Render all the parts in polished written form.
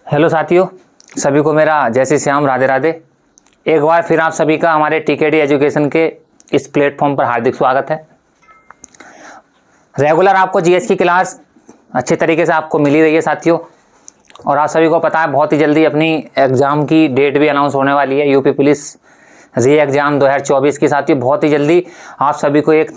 Hello साथियों, सभी को मेरा जय श्री श्याम, राधे राधे। एक बार फिर आप सभी का हमारे टीकेडी एजुकेशन के इस प्लेटफॉर्म पर हार्दिक स्वागत है। रेगुलर आपको जीएस की क्लास अच्छे तरीके से आपको मिली रही है साथियों, और आप सभी को पता है बहुत ही जल्दी अपनी एग्ज़ाम की डेट भी अनाउंस होने वाली है। यूपी पुलिस री एग्ज़ाम 2024 की साथियों बहुत ही जल्दी आप सभी को एक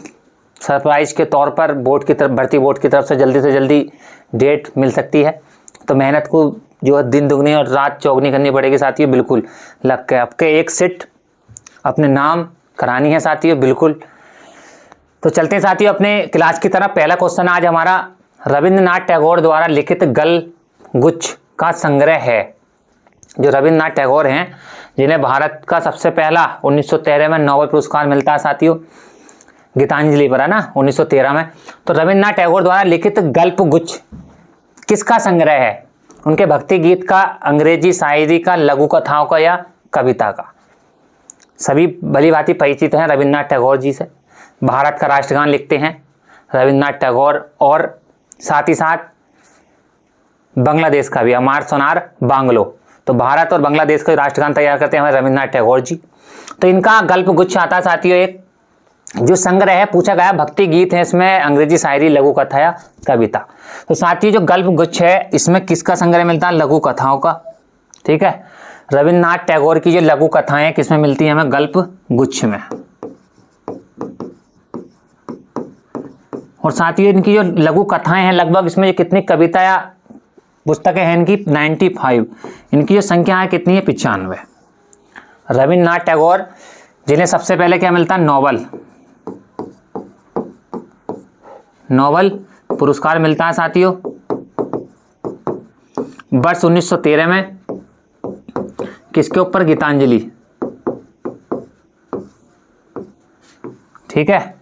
सरप्राइज़ के तौर पर बोर्ड की तरफ, भर्ती बोर्ड की तरफ से जल्दी डेट मिल सकती है। तो मेहनत को जो है दिन दुगनी और रात चौगनी करनी पड़ेगी साथियों। बिल्कुल लग के आपके एक सीट अपने नाम करानी है साथियों, बिल्कुल। तो चलते हैं साथियों अपने क्लास की तरफ। पहला क्वेश्चन आज हमारा रविंद्रनाथ टैगोर द्वारा लिखित गल गुच्छ का संग्रह है। जो रविंद्रनाथ टैगोर हैं, जिन्हें भारत का सबसे पहला 1913 में नोबेल पुरस्कार मिलता है साथियों, गीतांजलि पर, है ना, 1913 में। तो रविंद्रनाथ टैगोर द्वारा लिखित गल्प गुच्छ किसका संग्रह है? उनके भक्ति गीत का, अंग्रेजी शायरी का, लघु कथाओं का या कविता का? सभी भली भांति परिचित हैं रविंद्रनाथ टैगोर जी से। भारत का राष्ट्रगान लिखते हैं रविंद्रनाथ टैगोर, और साथ ही साथ बांग्लादेश का भी, अमार सोनार बांग्लो। तो भारत और बांग्लादेश का राष्ट्रगान तैयार करते हैं रविंद्रनाथ टैगोर जी। तो इनका गल्प गुच्छ आता है साथियों, एक जो संग्रह है, पूछा गया भक्ति गीत है, इसमें अंग्रेजी शायरी, लघु कथा या कविता। तो साथियों जो गल्प गुच्छ है इसमें किसका संग्रह मिलता है? लघु कथाओं का। ठीक है, रविंद्रनाथ टैगोर की जो लघु कथाएं किसमें मिलती है हमें? गल्प गुच्छ में। और साथियों इनकी जो लघु कथाएं हैं, लगभग इसमें कितनी कविता या पुस्तकें हैं इनकी? 95। इनकी जो संख्या है कितनी है? 95। रविंद्रनाथ टैगोर जिन्हें सबसे पहले क्या मिलता है? नोबेल पुरस्कार मिलता है साथियों वर्ष 1913 में। किसके ऊपर? गीतांजलि। ठीक है,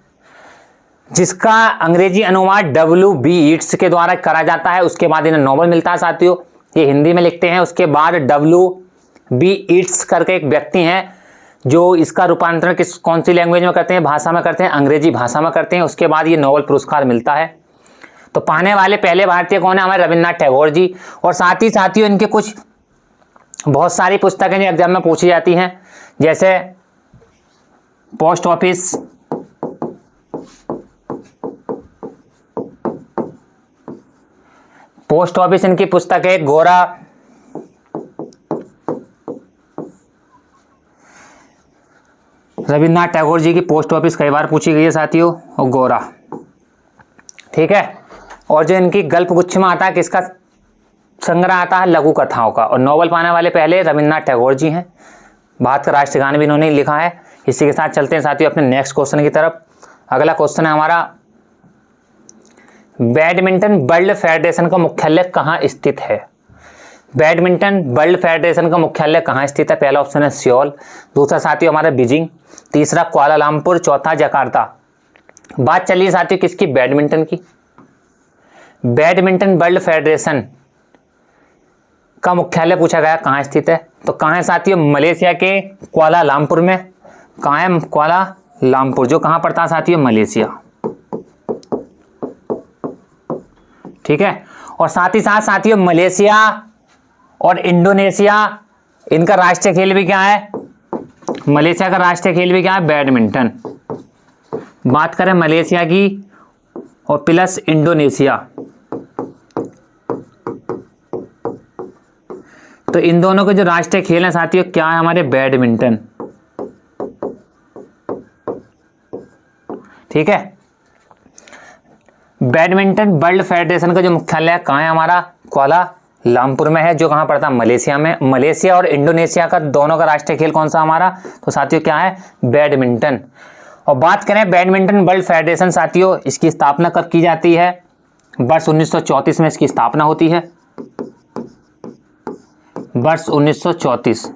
जिसका अंग्रेजी अनुवाद W.B. ईट्स के द्वारा करा जाता है, उसके बाद इन्हें नोबेल मिलता है साथियों। ये हिंदी में लिखते हैं। उसके बाद W.B. ईट्स करके एक व्यक्ति हैं जो इसका रूपांतरण कौन सी लैंग्वेज में करते हैं? भाषा में करते हैं, अंग्रेजी भाषा में करते हैं। उसके बाद ये नोबेल पुरस्कार मिलता है। तो पाने वाले पहले भारतीय कौन है? हमारे रविंद्रनाथ टैगोर जी। और साथ ही साथियों इनके कुछ बहुत सारी पुस्तकें जो एग्जाम में पूछी जाती हैं, जैसे पोस्ट ऑफिस इनकी पुस्तक है, गोरा, रविंद्रनाथ टैगोर जी की पोस्ट ऑफिस कई बार पूछी गई है साथियों, और गोरा। ठीक है, और जो इनकी गल्प गुच्छ में आता है, किसका संग्रह आता है? लघु कथाओं का। और नोबेल पाने वाले पहले रविंद्रनाथ टैगोर जी हैं। भारत का राष्ट्रगान भी इन्होंने लिखा है। इसी के साथ चलते हैं साथियों अपने नेक्स्ट क्वेश्चन की तरफ। अगला क्वेश्चन है हमारा, बैडमिंटन वर्ल्ड फेडरेशन का मुख्यालय कहाँ स्थित है? बैडमिंटन वर्ल्ड फेडरेशन का मुख्यालय कहाँ स्थित है? पहला ऑप्शन है सियोल, दूसरा साथियों हमारा बीजिंग, तीसरा कुआलालंपुर, चौथा जकार्ता। बात चलिए साथियों किसकी? बैडमिंटन की। बैडमिंटन वर्ल्ड फेडरेशन का मुख्यालय पूछा गया कहाँ स्थित है, तो कहाँ है साथियों? मलेशिया के कुआलालंपुर में। कहाँ है? कुआलालंपुर, जो कहाँ पड़ता है साथियों? मलेशिया। ठीक है, और साथ ही साथ साथियों मलेशिया और इंडोनेशिया, इनका राष्ट्रीय खेल भी क्या है? मलेशिया का राष्ट्रीय खेल भी क्या है? बैडमिंटन। बात करें मलेशिया की और प्लस इंडोनेशिया, तो इन दोनों के जो राष्ट्रीय खेल हैं साथियों क्या है? हमारे बैडमिंटन। ठीक है, बैडमिंटन वर्ल्ड फेडरेशन का जो मुख्यालय कहाँ है? हमारा कुआलालंपुर में है, जो कहाँ पड़ता है? मलेशिया में। मलेशिया और इंडोनेशिया का दोनों का राष्ट्रीय खेल कौन सा हमारा? तो साथियों क्या है? बैडमिंटन। और बात करें बैडमिंटन वर्ल्ड फेडरेशन साथियों, इसकी स्थापना कब की जाती है? वर्ष 1934 में इसकी स्थापना होती है। वर्ष 1934।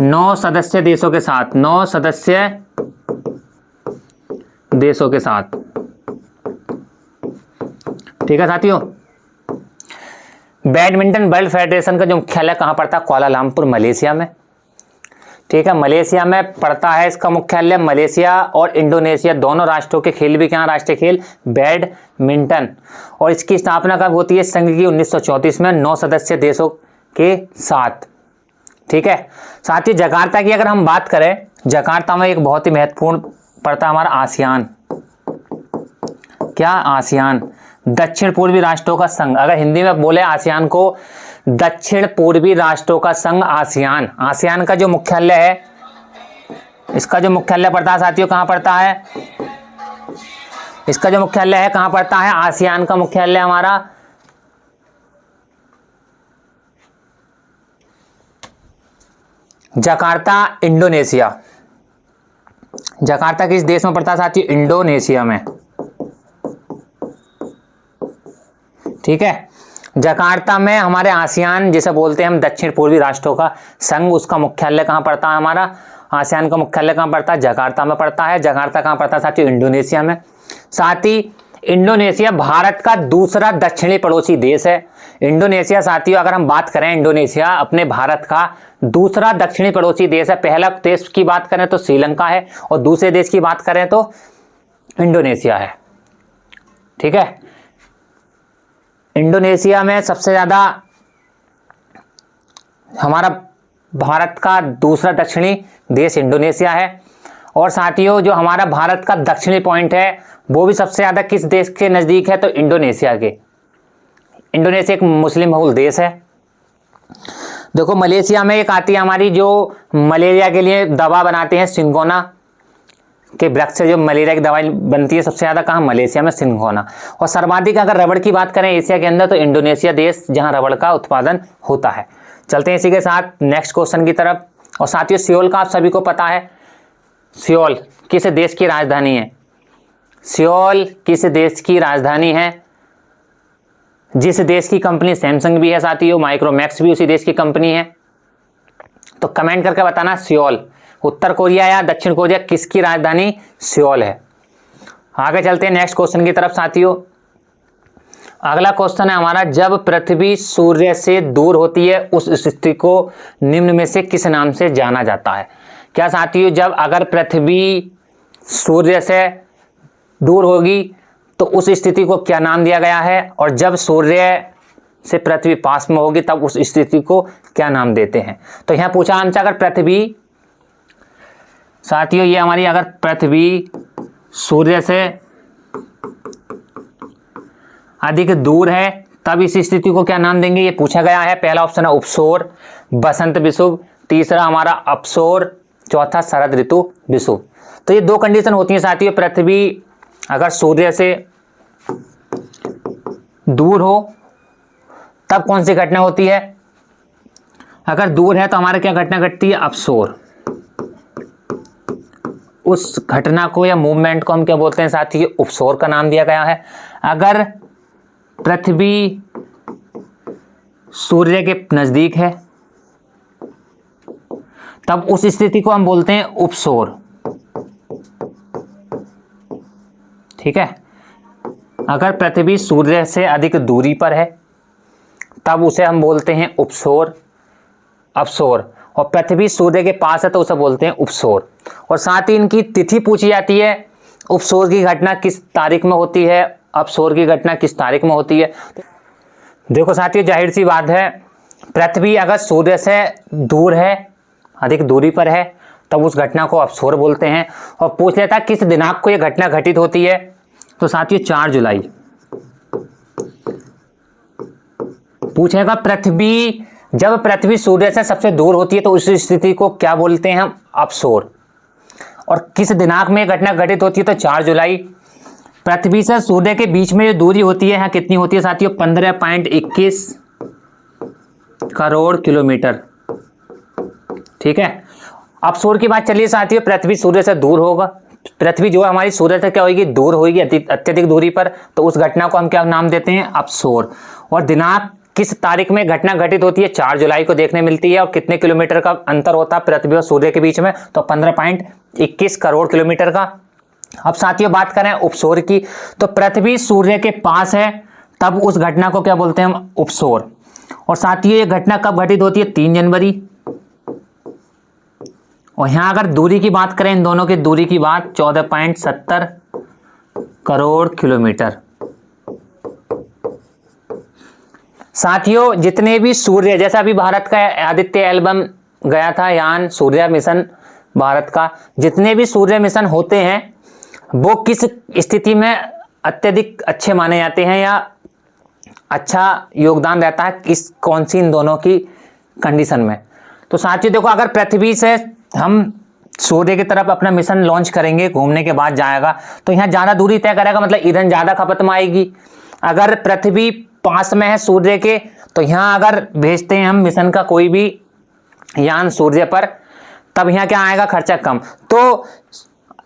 9 सदस्य देशों के साथ, 9 सदस्य देशों के साथ। ठीक है साथियों, बैडमिंटन वर्ल्ड फेडरेशन का जो मुख्यालय कहाँ पड़ता है? कुआलालंपुर, मलेशिया में। ठीक है, मलेशिया में पड़ता है इसका मुख्यालय। मलेशिया और इंडोनेशिया दोनों राष्ट्रों के खेल भी क्या? राष्ट्रीय खेल बैडमिंटन। और इसकी स्थापना कब होती है संघ की? 1934 में। 9 सदस्य देशों के साथ। ठीक है, साथ ही जकार्ता की अगर हम बात करें, जकार्ता में एक बहुत ही महत्वपूर्ण पड़ता है हमारा आसियान। क्या? आसियान, दक्षिण पूर्वी राष्ट्रों का संघ। अगर हिंदी में बोले आसियान को, दक्षिण पूर्वी राष्ट्रों का संघ आसियान। आसियान का जो मुख्यालय है, इसका जो मुख्यालय पड़ता है साथियों, कहां पड़ता है? इसका जो मुख्यालय है कहां पड़ता है? आसियान का मुख्यालय हमारा जकार्ता, इंडोनेशिया। जकार्ता किस देश में पड़ता है साथियों? इंडोनेशिया में। ठीक है, जकार्ता में हमारे आसियान जिसे बोलते हैं हम दक्षिण पूर्वी राष्ट्रों का संघ, उसका मुख्यालय कहां पड़ता है हमारा? आसियान का मुख्यालय कहां पड़ता है? जकार्ता में पड़ता है। जकार्ता कहां पड़ता है साथियों? इंडोनेशिया में। साथ ही इंडोनेशिया भारत का दूसरा दक्षिणी पड़ोसी देश है। इंडोनेशिया साथियों, अगर हम बात करें, इंडोनेशिया अपने भारत का दूसरा दक्षिणी पड़ोसी देश है। पहला देश की बात करें तो श्रीलंका है, और दूसरे देश की बात करें तो इंडोनेशिया है। ठीक है, इंडोनेशिया में सबसे ज्यादा हमारा भारत का दूसरा दक्षिणी देश इंडोनेशिया है। और साथियों, जो हमारा भारत का दक्षिणी पॉइंट है वो भी सबसे ज्यादा किस देश के नजदीक है? तो इंडोनेशिया के। इंडोनेशिया एक मुस्लिम बहुल देश है। देखो, मलेशिया में एक आती है हमारी, जो मलेरिया के लिए दवा बनाते हैं, सिंगोना के वृक्ष से जो मलेरिया की दवाई बनती है, सबसे ज्यादा कहाँ? मलेशिया में, सिंगोना। और सर्वाधिक अगर रबड़ की बात करें एशिया के अंदर, तो इंडोनेशिया देश, जहां रबड़ का उत्पादन होता है। चलते हैं इसी के साथ नेक्स्ट क्वेश्चन की तरफ। और साथियों, सियोल का आप सभी को पता है, सियोल किस देश की राजधानी है? सियोल किस देश की राजधानी है? जिस देश की कंपनी सैमसंग भी है साथियों, माइक्रोमैक्स भी उसी देश की कंपनी है। तो कमेंट करके बताना, सियोल उत्तर कोरिया या दक्षिण कोरिया, किसकी राजधानी सियोल है? आगे चलते हैं नेक्स्ट क्वेश्चन की तरफ साथियों। अगला क्वेश्चन है हमारा, जब पृथ्वी सूर्य से दूर होती है उस स्थिति को निम्न में से किस नाम से जाना जाता है? क्या साथियों, जब अगर पृथ्वी सूर्य से दूर होगी तो उस स्थिति को क्या नाम दिया गया है? और जब सूर्य से पृथ्वी पास में होगी तब उस स्थिति को क्या नाम देते हैं? तो यहां पूछा हमसे, अगर पृथ्वी साथियों, ये हमारी अगर पृथ्वी सूर्य से अधिक दूर है तब इस स्थिति को क्या नाम देंगे, ये पूछा गया है। पहला ऑप्शन है उपसौर, बसंत विषुव, तीसरा हमारा अपसौर, चौथा शरद ऋतु विषुव। तो ये दो कंडीशन होती है साथियों, पृथ्वी अगर सूर्य से दूर हो तब कौन सी घटना होती है? अगर दूर है तो हमारे क्या घटना घटती है? अपसौर। उस घटना को या मूवमेंट को हम क्या बोलते हैं साथियों? उपसौर का नाम दिया गया है। अगर पृथ्वी सूर्य के नजदीक है तब उस स्थिति को हम बोलते हैं उपसौर। ठीक है, अगर पृथ्वी सूर्य से अधिक दूरी पर है तब उसे हम बोलते हैं उपसौर, अपसौर। और पृथ्वी सूर्य के पास है तो उसे बोलते हैं उपसौर। और साथ ही इनकी तिथि पूछी जाती है, उपसौर की घटना किस तारीख में होती है, अपसौर की घटना किस तारीख में होती है। देखो साथियों, जाहिर सी बात है, पृथ्वी अगर सूर्य से दूर है, अधिक दूरी पर है, तब उस घटना को अपसौर बोलते हैं। और पूछ लेता किस दिनांक को यह घटना घटित होती है, तो साथियों 4 जुलाई। पूछेगा पृथ्वी, जब पृथ्वी सूर्य से सबसे दूर होती है तो उस स्थिति को क्या बोलते हैं हम? अपसौर। और किस दिनांक में घटना घटित होती है, तो 4 जुलाई। पृथ्वी से सूर्य के बीच में जो दूरी होती है, यहाँ कितनी होती है साथियों? 15.21 करोड़ किलोमीटर। ठीक है, अपसौर की बात चलिए साथियों, पृथ्वी सूर्य से दूर होगा, पृथ्वी जो है हमारी सूर्य से क्या होगी? दूर होगी, अत्यधिक दूरी पर, तो उस घटना को हम क्या नाम देते हैं? अपसौर। और दिनांक किस तारीख में घटना घटित होती है? 4 जुलाई को देखने मिलती है। और कितने किलोमीटर का अंतर होता है पृथ्वी और सूर्य के बीच में? तो 15.21 करोड़ किलोमीटर का। अब साथियों बात करें उपसौर की, तो पृथ्वी सूर्य के पास है तब उस घटना को क्या बोलते हैं हम? उपसौर। और साथियों ये घटना कब घटित होती है? 3 जनवरी। और यहां अगर दूरी की बात करें, इन दोनों की दूरी की बात, 14.70 करोड़ किलोमीटर। साथियों जितने भी सूर्य, जैसा अभी भारत का आदित्य एल्बम गया था यान सूर्य मिशन भारत का, जितने भी सूर्य मिशन होते हैं वो किस स्थिति में अत्यधिक अच्छे माने जाते हैं या अच्छा योगदान रहता है किस कौन सी इन दोनों की कंडीशन में। तो साथियों देखो, अगर पृथ्वी से हम सूर्य की तरफ अपना मिशन लॉन्च करेंगे, घूमने के बाद जाएगा तो यहाँ ज़्यादा दूरी तय करेगा, मतलब ईंधन ज़्यादा खपत में आएगी। अगर पृथ्वी पास में है सूर्य के तो यहाँ अगर भेजते हैं हम मिशन का कोई भी यान सूर्य पर, तब यहाँ क्या आएगा, खर्चा कम। तो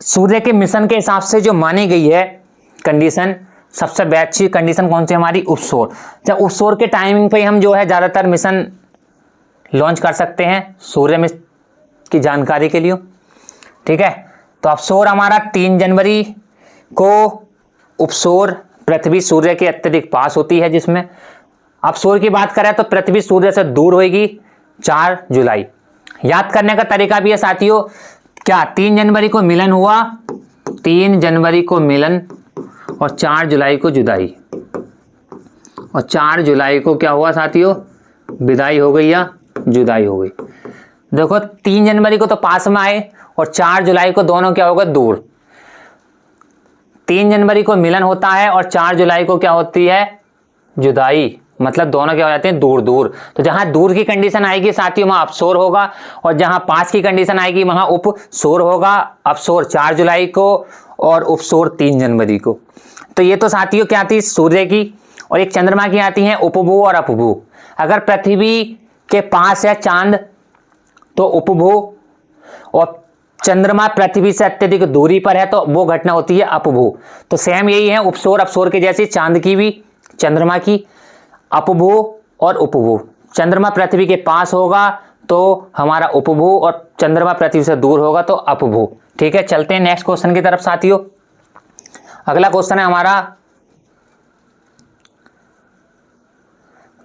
सूर्य के मिशन के हिसाब से जो मानी गई है कंडीशन, सबसे अच्छी कंडीशन कौन सी हमारी, उपसोर। जब उपसोर के टाइमिंग पे हम जो है ज़्यादातर मिशन लॉन्च कर सकते हैं सूर्य में की जानकारी के लिए, ठीक है। तो अपसोर हमारा 3 जनवरी को उपसोर पृथ्वी सूर्य के अत्यधिक पास होती है, जिसमें अपसोर की बात करें तो पृथ्वी सूर्य से दूर होगी 4 जुलाई। याद करने का तरीका भी है साथियों, क्या 3 जनवरी को मिलन हुआ, 3 जनवरी को मिलन और 4 जुलाई को जुदाई, और 4 जुलाई को क्या हुआ साथियों, विदाई हो गई या जुदाई हो गई। देखो 3 जनवरी को तो पास में आए और 4 जुलाई को दोनों क्या होगा, दूर। 3 जनवरी को मिलन होता है और 4 जुलाई को क्या होती है, जुदाई, मतलब दोनों क्या हो जाते हैं, दूर दूर। तो जहां दूर की कंडीशन आएगी साथियों वहां अपसोर होगा, और जहां पास की कंडीशन आएगी वहां उपसोर होगा। अपसोर 4 जुलाई को और उपसोर 3 जनवरी को। तो ये तो साथियों क्या थी, सूर्य की। और एक चंद्रमा की आती है उपभू और अपभू। अगर पृथ्वी के पास है चांद तो उपभू, और चंद्रमा पृथ्वी से अत्यधिक दूरी पर है तो वो घटना होती है अपभू। तो सेम यही है, उपसोर अपसोर के जैसी, चांद की भी चंद्रमा की, अपभू और उपभू। चंद्रमा पृथ्वी के पास होगा तो हमारा उपभू, और चंद्रमा पृथ्वी से दूर होगा तो अपभू। ठीक है, चलते हैं नेक्स्ट क्वेश्चन की तरफ साथियों। अगला क्वेश्चन है हमारा,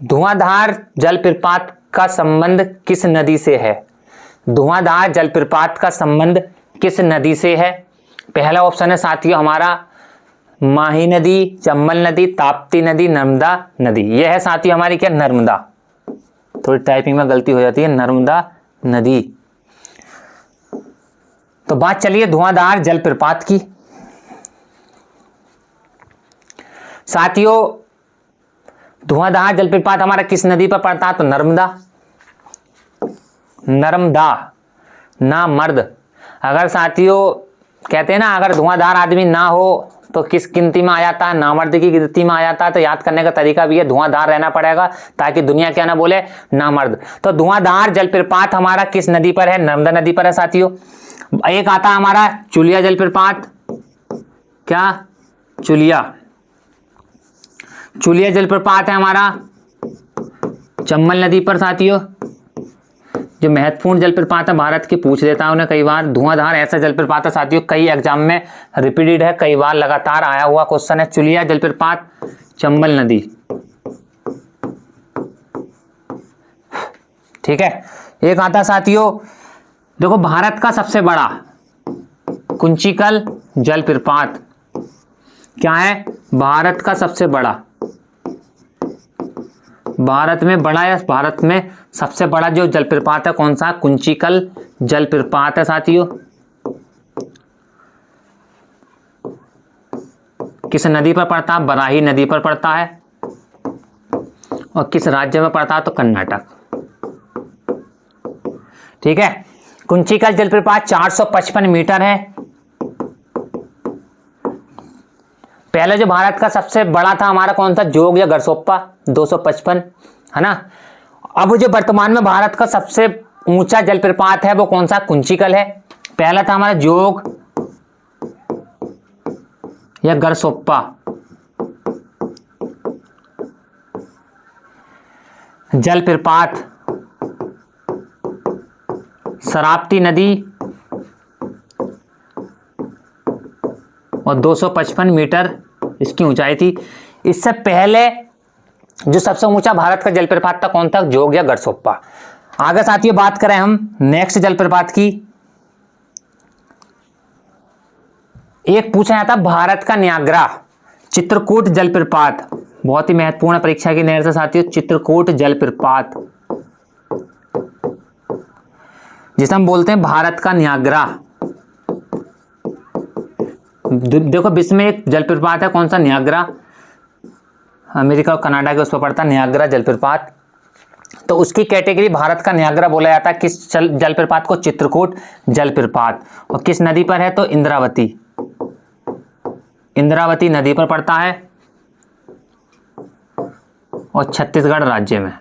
धुआंधार जलप्रपात का संबंध किस नदी से है। धुआंधार जलप्रपात का संबंध किस नदी से है। पहला ऑप्शन है साथियों हमारा माही नदी, चंबल नदी, ताप्ती नदी, नर्मदा नदी। यह है साथियों हमारी क्या, नर्मदा। थोड़ी टाइपिंग में गलती हो जाती है, नर्मदा नदी। तो बात चलिए धुआंधार जलप्रपात की। साथियों धुआंधार जलप्रपात हमारा किस नदी पर पड़ता है, तो नर्मदा। नर्मदा ना मर्द। अगर साथियों कहते हैं ना, अगर धुआंधार आदमी ना हो तो किस गिनती में आ जाता है, नामर्द की गिनती में आ जाता है। तो याद करने का तरीका भी है, धुआंधार रहना पड़ेगा ताकि दुनिया क्या ना बोले, नामर्द। तो धुआंधार जलप्रपात हमारा किस नदी पर है, नर्मदा नदी पर है साथियों। एक आता है हमारा चुलिया जलप्रपात, क्या, चुलिया। चुलिया जलप्रपात है हमारा चंबल नदी पर साथियों। जो महत्वपूर्ण जलप्रपात है भारत के, पूछ देता है उन्हें कई बार। धुआंधार ऐसा जलप्रपात है साथियों, कई एग्जाम में रिपीटेड है, कई बार लगातार आया हुआ क्वेश्चन है। चुलिया जलप्रपात चंबल नदी, ठीक है। एक आता साथियों, देखो भारत का सबसे बड़ा कुंचिकल जलप्रपात क्या है, भारत का सबसे बड़ा, भारत में बड़ा या भारत में सबसे बड़ा जो जलप्रपात है कौन सा, कुंचिकल जलप्रपात है साथियों। किस नदी पर पड़ता है, बराही नदी पर पड़ता है। और किस राज्य में पड़ता है, तो कर्नाटक, ठीक है। कुंचिकल जलप्रपात 455 मीटर है। पहले जो भारत का सबसे बड़ा था हमारा कौन था, जोग या गरसोप्पा, 255 है ना। अब जो वर्तमान में भारत का सबसे ऊंचा जलप्रपात है वो कौन सा, कुंचिकल है। पहला था हमारा जोग या गरसोप्पा। जलप्रपात शरावती नदी और 255 मीटर इसकी ऊंचाई थी। इससे पहले जो सबसे ऊंचा भारत का जलप्रपात था कौन था, जोग या गरसोप्पा। आगे साथियों बात करें हम नेक्स्ट जलप्रपात की। एक पूछा जाता भारत का न्याग्रा चित्रकूट जलप्रपात बहुत ही महत्वपूर्ण परीक्षा की नहर से साथियों, चित्रकूट जलप्रपात, जिसे हम बोलते हैं भारत का न्यागरा। देखो विश्व में एक जलप्रपात है, कौन सा? न्यागरा, अमेरिका और कनाडा के उस पर पड़ता है न्यागरा जलप्रपात। तो उसकी कैटेगरी भारत का न्यागरा बोला जाता है। किस जलप्रपात को? चित्रकूट जलप्रपात। और किस नदी पर है? तो इंद्रावती, इंद्रावती नदी पर पड़ता है और छत्तीसगढ़ राज्य में।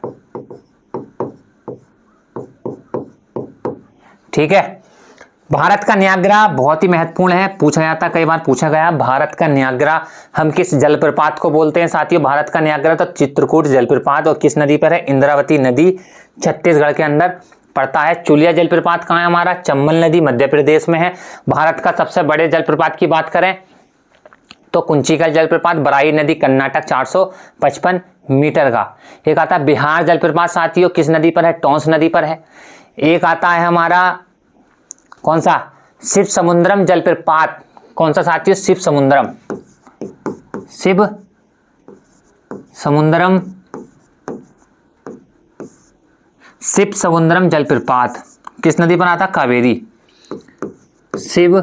ठीक है, भारत का न्यागरा बहुत ही महत्वपूर्ण है, पूछा जाता, कई बार पूछा गया। भारत का न्यागरा हम किस जलप्रपात को बोलते हैं साथियों? भारत का न्यागरा तो चित्रकूट जलप्रपात। और किस नदी पर है? इंद्रावती नदी, छत्तीसगढ़ के अंदर पड़ता है। चुलिया जलप्रपात कहाँ है हमारा? चंबल नदी, मध्य प्रदेश में है। भारत का सबसे बड़े जलप्रपात की बात करें तो कुंचिकल जलप्रपात, बराई नदी, कर्नाटक, 455 मीटर का। एक आता है बिहार जलप्रपात साथियों, किस नदी पर है? टोंस नदी पर है। एक आता है हमारा कौन सा? शिव समुद्रम जलप्रपात, कौन सा साथियों? शिव समुद्रम, शिव समुद्रम, शिव समुद्रम जलप्रपात किस नदी पर आता? कावेरी। शिव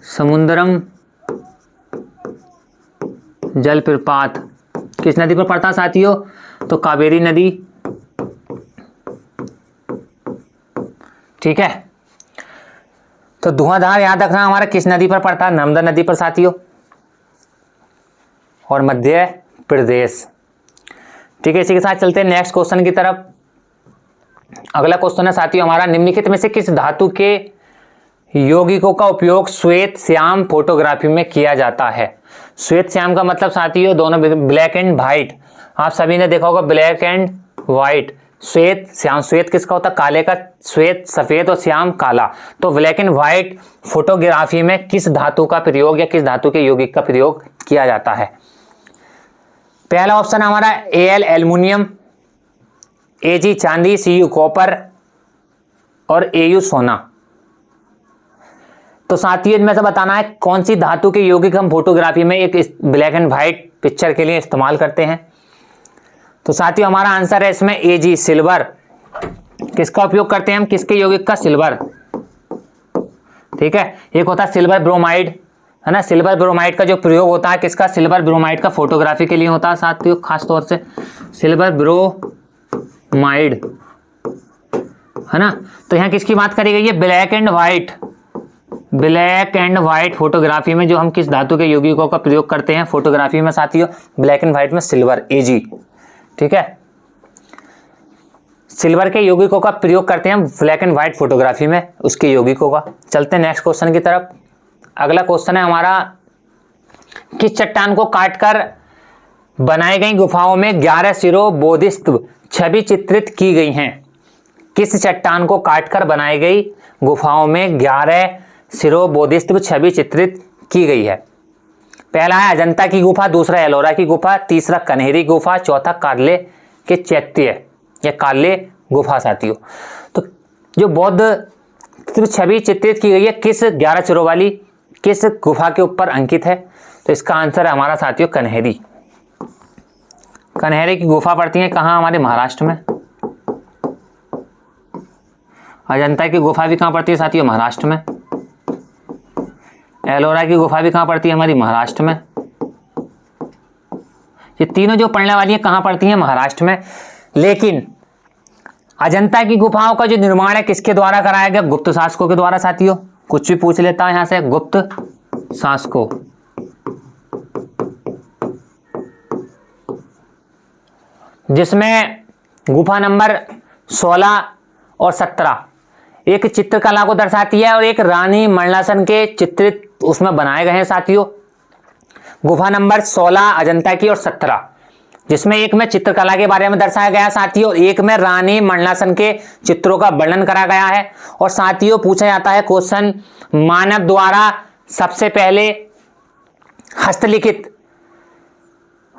समुद्रम जलप्रपात किस नदी पर पड़ता साथियों? तो कावेरी नदी। ठीक है, तो धुआंधार याद रखना हमारा किस नदी पर पड़ता है? नर्मदा नदी पर साथियों, और मध्य प्रदेश। ठीक है, इसी के साथ चलते हैं नेक्स्ट क्वेश्चन की तरफ। अगला क्वेश्चन है साथियों हमारा, निम्नलिखित में से किस धातु के यौगिकों का उपयोग श्वेत श्याम फोटोग्राफी में किया जाता है? श्वेत श्याम का मतलब साथियों दोनों ब्लैक एंड व्हाइट, आप सभी ने देखा होगा ब्लैक एंड व्हाइट। श्वेत श्याम, श्वेत किसका होता है? काले का, श्वेत सफेद और श्याम काला। तो ब्लैक एंड व्हाइट फोटोग्राफी में किस धातु का प्रयोग या किस धातु के यौगिक का प्रयोग किया जाता है? पहला ऑप्शन हमारा Al एल्युमिनियम, Ag चांदी, Cu कॉपर और Au सोना। तो साथियों इनमें से बताना है कौन सी धातु के यौगिक हम फोटोग्राफी में एक ब्लैक एंड व्हाइट पिक्चर के लिए इस्तेमाल करते हैं। तो साथियों हमारा आंसर है इसमें Ag सिल्वर। किसका उपयोग करते हैं हम? किसके यौगिक का? सिल्वर। ठीक है, एक होता है सिल्वर ब्रोमाइड, है ना। सिल्वर ब्रोमाइड का जो प्रयोग होता है किसका? सिल्वर ब्रोमाइड का फोटोग्राफी के लिए होता है साथियों, खास तौर से सिल्वर ब्रोमाइड, है ना। तो यहाँ किसकी बात करी गई है? Black and white, black and white photography में जो हम किस धातु के यौगिकों का प्रयोग करते हैं फोटोग्राफी में साथियों? ब्लैक एंड व्हाइट में सिल्वर, Ag। ठीक है, सिल्वर के यौगिकों का प्रयोग करते हैं ब्लैक एंड व्हाइट फोटोग्राफी में, उसके यौगिकों का। चलते हैं नेक्स्ट क्वेश्चन की तरफ। अगला क्वेश्चन है हमारा, किस चट्टान को काटकर बनाई गई गुफाओं में 11 सिरों बोधिसत्व छवि चित्रित की गई हैं? किस चट्टान को काटकर बनाई गई गुफाओं में 11 सिरों बोधिसत्व छवि चित्रित की गई है? पहला है अजंता की गुफा, दूसरा एलोरा की गुफा, तीसरा कन्हेरी गुफा, चौथा कार्ले के चैत्य या कार्ले गुफा साथियों। तो जो बौद्ध छवि चित्रित की गई है किस 11 सिरों वाली किस गुफा के ऊपर अंकित है? तो इसका आंसर है हमारा साथियों कन्हेरी। कन्हेरी की गुफा पड़ती है कहाँ? हमारे महाराष्ट्र में। अजंता की गुफा भी कहाँ पड़ती है साथियों? महाराष्ट्र में। एलोरा की गुफा भी कहाँ पड़ती है? हमारी महाराष्ट्र में। ये तीनों जो पड़ने वाली है कहाँ पड़ती हैं? महाराष्ट्र में। लेकिन अजंता की गुफाओं का जो निर्माण है किसके द्वारा कराया गया? गुप्त शासकों के द्वारा साथियों। कुछ भी पूछ लेता है यहां से, गुप्त शासकों। जिसमें गुफा नंबर 16 और 17 एक चित्रकला को दर्शाती है और एक रानी मणिलासन के चित्रित उसमें बनाए गए हैं साथियों। गुफा नंबर 16 अजंता की और 17 जिसमें एक में चित्रकला के बारे में दर्शाया गया साथियों और एक में रानी मणिलासन के चित्रों का वर्णन करा गया है। और साथियों पूछा जाता है क्वेश्चन, मानव द्वारा सबसे पहले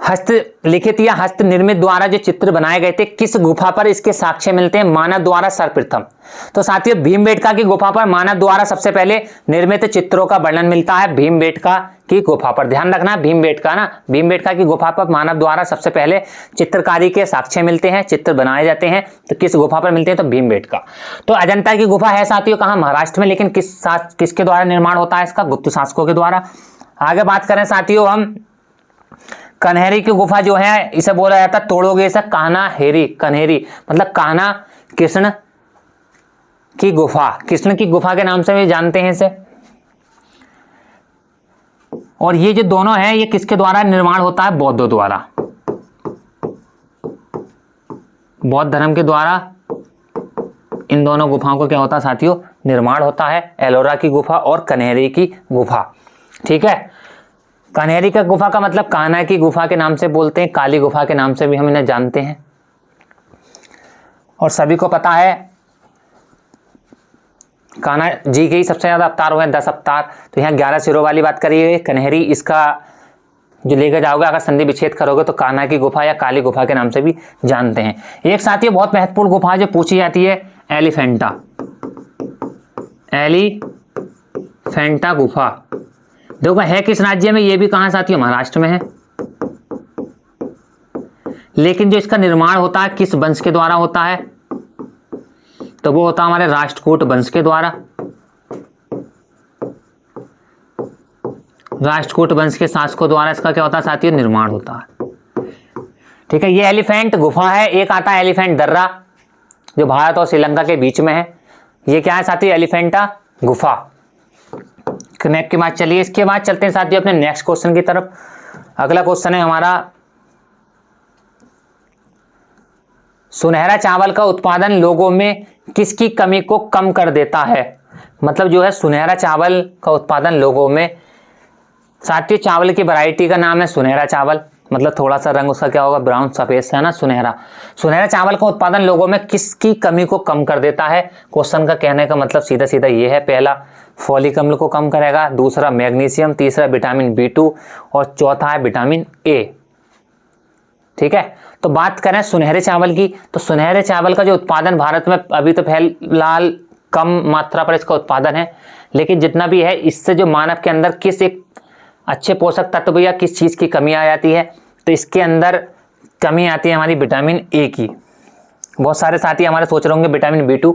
हस्तलिखित या हस्त निर्मित द्वारा जो चित्र बनाए गए थे, किस गुफा पर इसके साक्ष्य मिलते हैं? मानव द्वारा सर्वप्रथम। तो साथियों भीमबेटका की गुफा पर मानव द्वारा सबसे पहले निर्मित चित्रों का वर्णन मिलता है। भीमबेटका की गुफा पर ध्यान रखना, भीमबेटका की गुफा पर मानव द्वारा सबसे पहले चित्रकारी के साक्ष्य मिलते हैं, चित्र बनाए जाते हैं। तो किस गुफा पर मिलते हैं? तो भीमबेटका। तो अजंता की गुफा है साथियों कहाँ? महाराष्ट्र में। लेकिन किसके द्वारा निर्माण होता है इसका? गुप्त शासकों के द्वारा। आगे बात करें साथियों हम कन्हेरी की गुफा जो है, इसे बोला जाता है तोड़ोगे इसे कान्हाहेरी। कन्हेरी मतलब कान्हा कृष्ण की गुफा, कृष्ण की गुफा के नाम से भी जानते हैं इसे। और ये जो दोनों हैं ये किसके द्वारा निर्माण होता है? बौद्धों द्वारा, बौद्ध धर्म के द्वारा इन दोनों गुफाओं को क्या होता है साथियों? निर्माण होता है, एलोरा की गुफा और कन्हेरी की गुफा। ठीक है, कन्हेरी का गुफा का मतलब कान्हा की गुफा के नाम से बोलते हैं, काली गुफा के नाम से भी हम इन्हें जानते हैं। और सभी को पता है कान्हा जी के ही सबसे ज्यादा अवतार हुए हैं, 10 अवतार। तो यहाँ 11 सिरों वाली बात करिए कन्हेरी, इसका जो लेकर जाओगे अगर संधि विच्छेद करोगे तो कान्हा की गुफा या काली गुफा के नाम से भी जानते हैं। एक साथियों बहुत महत्वपूर्ण गुफा जो पूछी जाती है, एलिफेंटा, एलिफेंटा गुफा। देखो है किस राज्य में? ये भी कहाँ साथियों? महाराष्ट्र में है। लेकिन जो इसका निर्माण होता है किस वंश के द्वारा होता है? तो वो होता है हमारे राष्ट्रकूट वंश के द्वारा। राष्ट्रकूट वंश के शासकों द्वारा इसका क्या होता है साथियों? निर्माण होता है। ठीक है, ये एलिफेंट गुफा है। एक आता है एलिफेंट दर्रा जो भारत और श्रीलंका के बीच में है। ये क्या है साथियों? एलिफेंटा गुफा। कनेक्ट के बाद चलिए इसके बाद चलते हैं साथियों अपने नेक्स्ट क्वेश्चन की तरफ। अगला क्वेश्चन है हमारा, सुनहरा चावल का उत्पादन लोगों में किसकी कमी को कम कर देता है? मतलब जो है सुनहरा चावल का उत्पादन लोगों में, साथियों चावल की वैरायटी का नाम है सुनहरा चावल, मतलब थोड़ा सा रंग उसका क्या होगा? ब्राउन सफेद है ना, सुनहरा। सुनहरा चावल का उत्पादन लोगों में किसकी कमी को कम कर देता है? क्वेश्चन का कहने का मतलब सीधा सीधा ये है, पहला फॉलिक अम्ल को कम करेगा, दूसरा मैग्नीशियम, तीसरा विटामिन B2 और चौथा है विटामिन A। ठीक है, तो बात करें सुनहरे चावल की, तो सुनहरे चावल का जो उत्पादन भारत में अभी तो फिलहाल कम मात्रा पर इसका उत्पादन है, लेकिन जितना भी है इससे जो मानव के अंदर किस एक अच्छे पोषक तत्व या किस चीज़ की कमी आ जाती है? तो इसके अंदर कमी आती है हमारी विटामिन A की। बहुत सारे साथी हमारे सोच रहे होंगे विटामिन B2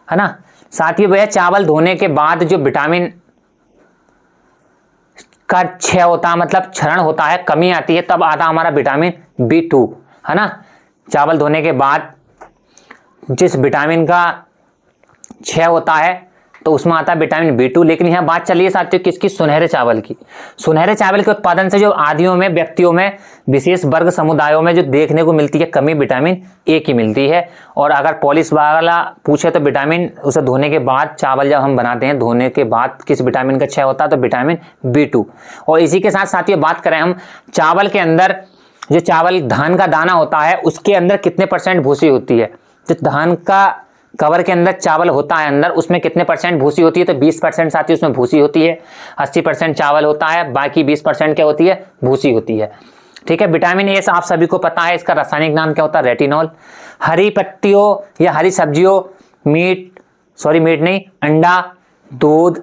है ना। साथ ही वह चावल धोने के बाद जो विटामिन का क्षय होता है, मतलब क्षरण होता है, कमी आती है, तब आता हमारा विटामिन B2 है ना। चावल धोने के बाद जिस विटामिन का क्षय होता है तो उसमें आता है विटामिन B2। लेकिन यहाँ बात चलिए साथियों किसकी? सुनहरे चावल की। सुनहरे चावल के उत्पादन से जो आदियों में, व्यक्तियों में, विशेष वर्ग समुदायों में जो देखने को मिलती है कमी विटामिन A की मिलती है। और अगर पॉलिश वाला पूछे तो विटामिन, उसे धोने के बाद चावल जब हम बनाते हैं धोने के बाद किस विटामिन का क्षय होता है? तो विटामिन B2। और इसी के साथ साथियों बात करें हम चावल के अंदर, जो चावल धान का दाना होता है उसके अंदर कितने % भूसी होती है? जो धान का कवर के अंदर चावल होता है अंदर, उसमें कितने % भूसी होती है? तो 20% साथी उसमें भूसी होती है। 80% चावल होता है, बाकी 20% क्या होती है? भूसी होती है। ठीक है, विटामिन A आप सभी को पता है, इसका रासायनिक नाम क्या होता है? रेटिनॉल। हरी पत्तियों या हरी सब्जियों, मीट नहीं, अंडा, दूध,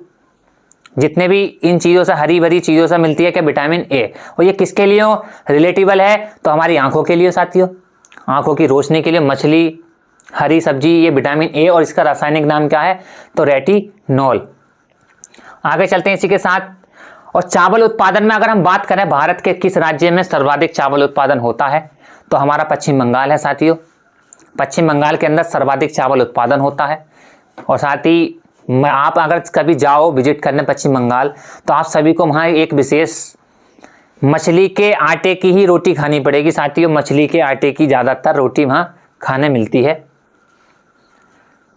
जितने भी इन चीज़ों से, हरी भरी चीज़ों से मिलती है क्या? Vitamin A। और ये किसके लिए रिलेटेबल है? तो हमारी आंखों के लिए साथियों, आंखों की रोशनी के लिए मछली, हरी सब्जी, ये विटामिन A। और इसका रासायनिक नाम क्या है? तो रेटिनॉल। आगे चलते हैं इसी के साथ। और चावल उत्पादन में अगर हम बात करें भारत के किस राज्य में सर्वाधिक चावल उत्पादन होता है? तो हमारा पश्चिम बंगाल है साथियों। पश्चिम बंगाल के अंदर सर्वाधिक चावल उत्पादन होता है। और साथ ही आप अगर कभी जाओ विजिट करने पश्चिम बंगाल तो आप सभी को वहाँ एक विशेष मछली के आटे की ही रोटी खानी पड़ेगी साथियों। मछली के आटे की ज़्यादातर रोटी वहाँ खाने मिलती है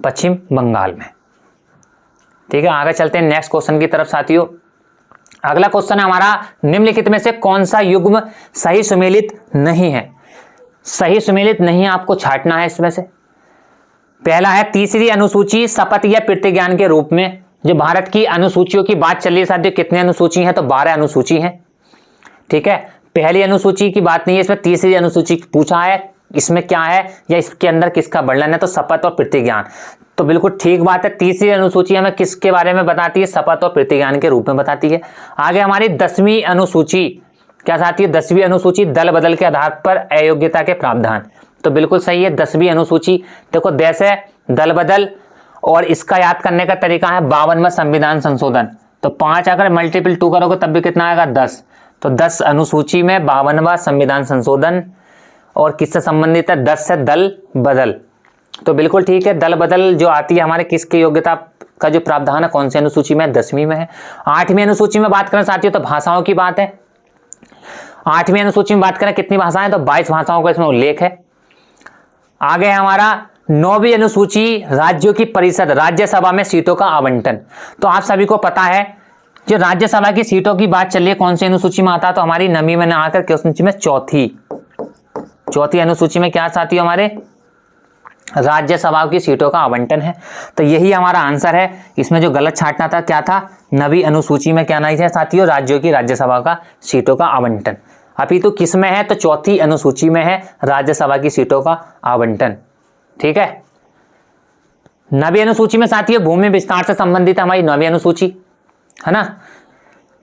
पश्चिम बंगाल में। ठीक है, आगे चलते हैं नेक्स्ट क्वेश्चन की तरफ साथियों। अगला क्वेश्चन है हमारा, निम्नलिखित में से कौन सा युग्म सही सुमेलित नहीं है? सही सुमेलित नहीं, आपको छांटना है इसमें से। पहला है तीसरी अनुसूची शपथ या प्रतिज्ञान के रूप में। जो भारत की अनुसूचियों की बात चल रही है साथियों, कितने अनुसूची हैं? तो 12 अनुसूची हैं। ठीक है, पहली अनुसूची की बात नहीं है, इसमें तीसरी अनुसूची पूछा है, इसमें क्या है या इसके अंदर किसका वर्णन है, तो शपथ और प्रतिज्ञान। तो बिल्कुल ठीक बात है, तीसरी अनुसूची हमें किसके बारे में बताती है, शपथ और प्रतिज्ञान के रूप में बताती है। आगे हमारी 10वीं अनुसूची क्या चाहती है, 10वीं अनुसूची दल बदल के आधार पर अयोग्यता के प्रावधान। तो बिल्कुल सही है, 10वीं अनुसूची देखो देश है दल बदल, और इसका याद करने का तरीका है 52वां संविधान संशोधन। तो 5 अगर मल्टीपल 2 करोगे तब भी कितना आएगा 10। तो 10 अनुसूची में 52वां संविधान संशोधन, और किससे संबंधित है, 10 से दल बदल। तो बिल्कुल ठीक है, दल बदल जो आती है हमारे किसकी योग्यता का जो प्रावधान है, कौन सी अनुसूची में, 10वीं में है। 8वीं अनुसूची में बात करें साथियों तो भाषाओं की बात है। 8वीं अनुसूची में बात करें कितनी भाषाएं, तो 22 भाषाओं का इसमें उल्लेख है। आगे है हमारा 9वीं अनुसूची राज्यों की परिषद राज्यसभा में सीटों का आवंटन। तो आप सभी को पता है जो राज्यसभा की सीटों की बात चल रही है कौन सी अनुसूची में आता है, तो हमारी 9वीं में आकर किस अनुसूची में, चौथी अनुसूची में क्या साथियों, हमारे राज्यसभा की सीटों का आवंटन है। तो यही हमारा आंसर है। इसमें जो गलत छांटना था क्या था, 9वीं अनुसूची में क्या नहीं है साथियों, राज्यों की राज्यसभा का सीटों का आवंटन। अभी तो किस में है, तो चौथी अनुसूची में है राज्यसभा की सीटों का आवंटन। ठीक है, 9वीं अनुसूची में साथियों भूमि विस्तार से संबंधित है हमारी 9वीं अनुसूची, है ना।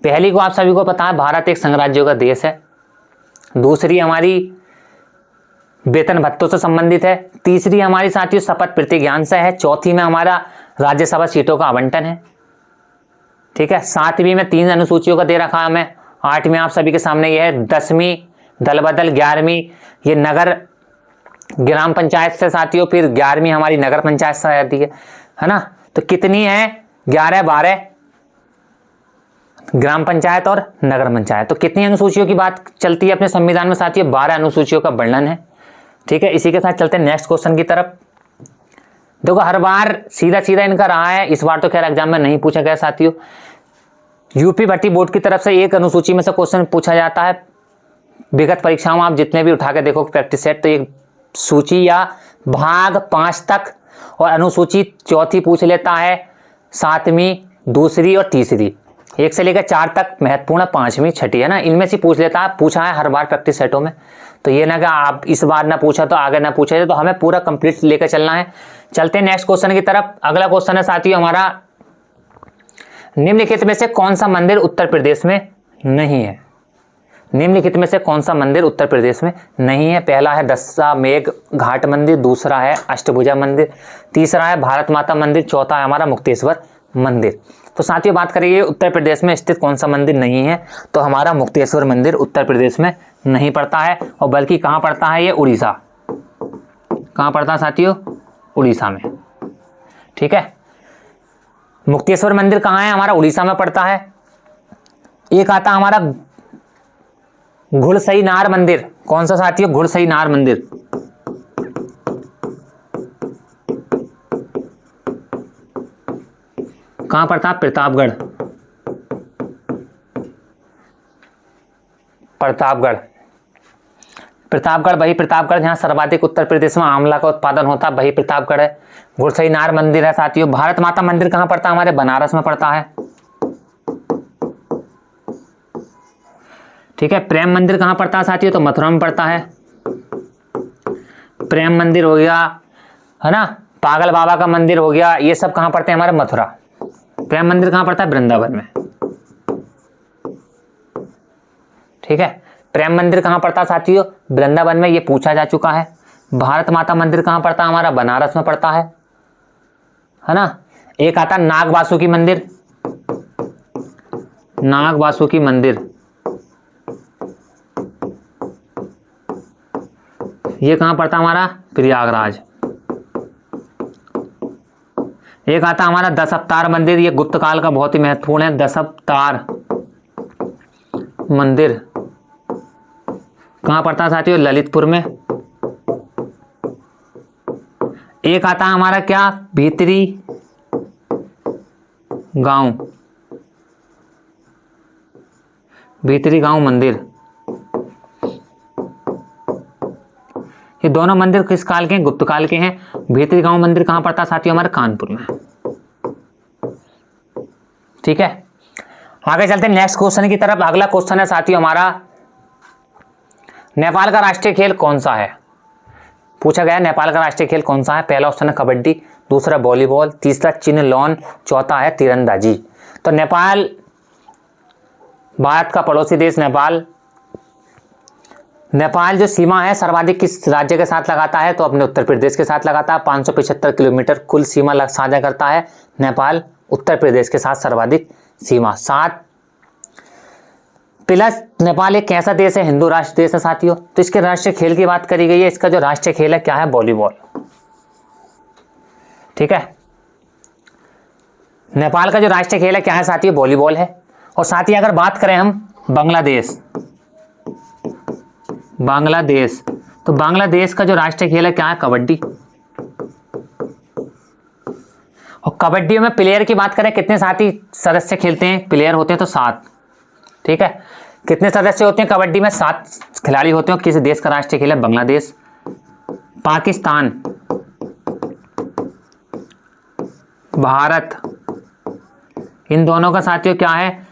पहली को आप सभी को पता है भारत एक संघराज्यों का देश है। दूसरी हमारी वेतन भत्तों से संबंधित है। तीसरी हमारी साथियों शपथ प्रतिज्ञान से है। चौथी में हमारा राज्यसभा सीटों का आवंटन है। ठीक है, 7वीं में 3 अनुसूचियों का दे रखा है हमें। 8वीं आप सभी के सामने यह है, 10वीं दल बदल, 11वीं ये नगर ग्राम पंचायत से साथियों, फिर 11वीं हमारी नगर पंचायत से आती है ना। तो कितनी है, 11, 12 ग्राम पंचायत और नगर पंचायत। तो कितनी अनुसूचियों की बात चलती है अपने संविधान में साथियों, 12 अनुसूचियों का वर्णन है। ठीक है, इसी के साथ चलते हैं नेक्स्ट क्वेश्चन की तरफ। देखो हर बार सीधा सीधा इनका रहा है, इस बार तो खैर एग्जाम में नहीं पूछा गया साथियों। यूपी भर्ती बोर्ड की तरफ से एक अनुसूची में से क्वेश्चन पूछा जाता है। विगत परीक्षाओं में आप जितने भी उठा के देखो प्रैक्टिस सेट, तो एक सूची या भाग 5 तक और अनुसूची चौथी पूछ लेता है, 7वीं, दूसरी और तीसरी, 1 से लेकर 4 तक महत्वपूर्ण, 5वीं, 6ठी, है ना, इनमें से पूछ लेता है, पूछा है हर बार प्रैक्टिस सेटों में। तो ये ना कि आप इस बार ना पूछा तो आगे ना पूछा, तो हमें पूरा कंप्लीट लेकर चलना है। चलते हैं नेक्स्ट क्वेश्चन की तरफ। अगला क्वेश्चन है साथियों हमारा, निम्नलिखित में से कौन सा मंदिर उत्तर प्रदेश में नहीं है। निम्नलिखित में से कौन सा मंदिर उत्तर प्रदेश में नहीं है। पहला है दशामेघ घाट मंदिर, दूसरा है अष्टभुजा मंदिर, तीसरा है भारत माता मंदिर, चौथा है हमारा मुक्तेश्वर मंदिर। तो साथियों बात करिए उत्तर प्रदेश में स्थित कौन सा मंदिर नहीं है, तो हमारा मुक्तेश्वर मंदिर उत्तर प्रदेश में नहीं पड़ता है, और बल्कि कहाँ पड़ता है, ये उड़ीसा। कहाँ पड़ता है साथियों, उड़ीसा में। ठीक है, मुक्तेश्वर मंदिर कहाँ है, हमारा उड़ीसा में पड़ता है। एक आता हमारा घुड़सई नार मंदिर, कौन सा साथियों, घुड़सई नार मंदिर। कहां पड़ता है, प्रतापगढ़। प्रतापगढ़ वही प्रतापगढ़ जहां सर्वाधिक उत्तर प्रदेश में आंवला का उत्पादन होता है, वही प्रतापगढ़ है। घुड़सई नार मंदिर है साथियों। भारत माता मंदिर कहां पड़ता है, हमारे बनारस में पड़ता है। ठीक है, प्रेम मंदिर कहां पड़ता है साथियों, तो मथुरा में पड़ता है। प्रेम मंदिर हो गया, है ना, पागल बाबा का मंदिर हो गया, ये सब कहां पड़ते हैं, हमारे मथुरा। प्रेम मंदिर कहां पड़ता है, वृंदावन में। ठीक है, प्रेम मंदिर कहां पड़ता है साथियों, वृंदावन में, ये पूछा जा चुका है। भारत माता मंदिर कहां पड़ता है, हमारा बनारस में पड़ता है ना। एक आता नाग वासुकी मंदिर, नाग वासुकी मंदिर, ये कहां पड़ता हमारा, प्रयागराज। एक आता हमारा 10 अवतार मंदिर, ये गुप्त काल का बहुत ही महत्वपूर्ण है। 10 अवतार मंदिर कहां पड़ता है साथियों, ललितपुर में। एक आता हमारा क्या, भीतरी गांव, भीतरी गांव मंदिर। ये दोनों मंदिर किस काल के हैं, गुप्त काल के हैं। भीतरी गांव मंदिर कहां पड़ता है साथियों, हमारे कानपुर में। ठीक है, आगे चलते हैं नेक्स्ट क्वेश्चन की तरफ। अगला क्वेश्चन है साथियों हमारा, नेपाल का राष्ट्रीय खेल कौन सा है? पूछा गया नेपाल का राष्ट्रीय खेल कौन सा है। पहला ऑप्शन है कबड्डी, दूसरा वॉलीबॉल, तीसरा चिन लॉन, चौथा है तीरंदाजी। तो नेपाल, भारत का पड़ोसी देश नेपाल, नेपाल जो सीमा है सर्वाधिक किस राज्य के साथ लगाता है? तो अपने उत्तर प्रदेश के साथ लगाता है। 575 किलोमीटर कुल सीमा साझा करता है नेपाल उत्तर प्रदेश के साथ सर्वाधिक सीमा 7 प्लस। नेपाल एक कैसा देश है? हिंदू राष्ट्र देश है साथियों। तो इसके राष्ट्रीय खेल की बात करी गई है। इसका जो राष्ट्रीय खेल है क्या है? वॉलीबॉल। ठीक है, नेपाल का जो राष्ट्रीय खेल है क्या है साथियों? वॉलीबॉल है। और साथ ही अगर बात करें हम बांग्लादेश, तो बांग्लादेश का जो राष्ट्रीय खेल है क्या है? कबड्डी। और कबड्डी में प्लेयर की बात करें, कितने साथी सदस्य खेलते हैं? प्लेयर होते हैं तो 7। ठीक है, कितने सदस्य होते हैं कबड्डी में? 7 खिलाड़ी होते हैं। किस देश का राष्ट्रीय खेल है? बांग्लादेश। पाकिस्तान, भारत, इन दोनों का साथियों क्या है?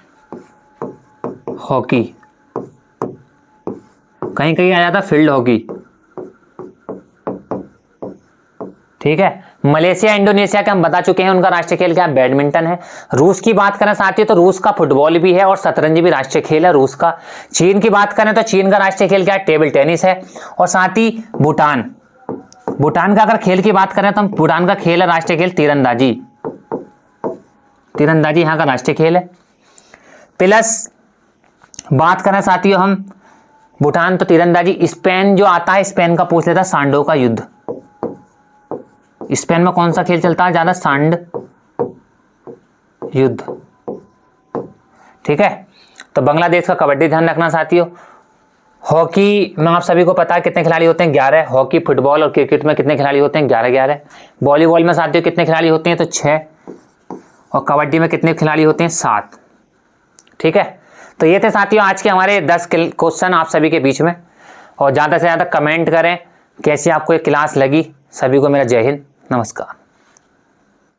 हॉकी। कहीं कहीं आ जाता फील्ड हॉकी। ठीक है, मलेशिया, इंडोनेशिया के हम बता चुके हैं, उनका राष्ट्रीय खेल क्या है? बैडमिंटन है। रूस की बात करें साथियों तो रूस का फुटबॉल भी है और शतरंज भी राष्ट्रीय खेल है रूस का। चीन की बात करें तो चीन का राष्ट्रीय खेल क्या है? टेबल टेनिस है। और साथ ही भूटान का अगर खेल की बात करें तो हम भूटान का खेल है राष्ट्रीय खेल तीरंदाजी। तीरंदाजी यहाँ का राष्ट्रीय खेल है। प्लस बात करें साथियों हम भूटान तो तीरंदाजी। स्पेन जो आता है, स्पेन का पूछ लेता है सांडो का युद्ध। स्पेन में कौन सा खेल चलता है ज्यादा? सांड युद्ध। ठीक है, तो बांग्लादेश का कबड्डी ध्यान रखना साथियों। हॉकी में आप सभी को पता है कितने खिलाड़ी होते हैं? 11। हॉकी, फुटबॉल और क्रिकेट में कितने खिलाड़ी होते हैं? 11-11। वॉलीबॉल में साथियों कितने खिलाड़ी होते हैं? तो 6। और कबड्डी में कितने खिलाड़ी होते हैं? 7। ठीक है, तो ये थे साथियों आज के हमारे 10 क्वेश्चन आप सभी के बीच में। और ज़्यादा से ज़्यादा कमेंट करें कैसी आपको ये क्लास लगी। सभी को मेरा जय हिंद, नमस्कार।